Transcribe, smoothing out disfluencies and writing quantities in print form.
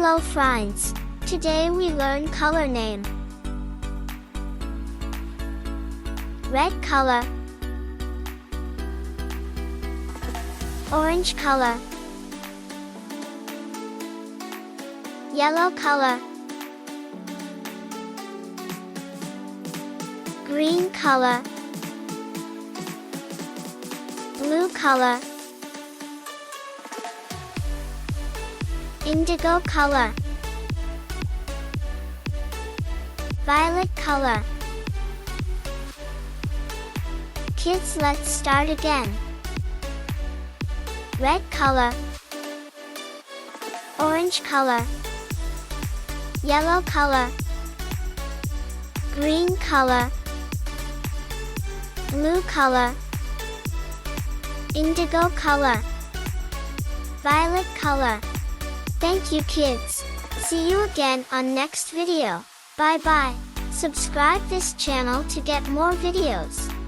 Hello friends! Today we learn color name. Red color, orange color, yellow color, green color, blue color, indigo color, violet color. Kids, let's start again. Red color, orange color, yellow color, green color, blue color, indigo color, violet color. Thank you kids. See you again on next video. Bye bye. Subscribe this channel to get more videos.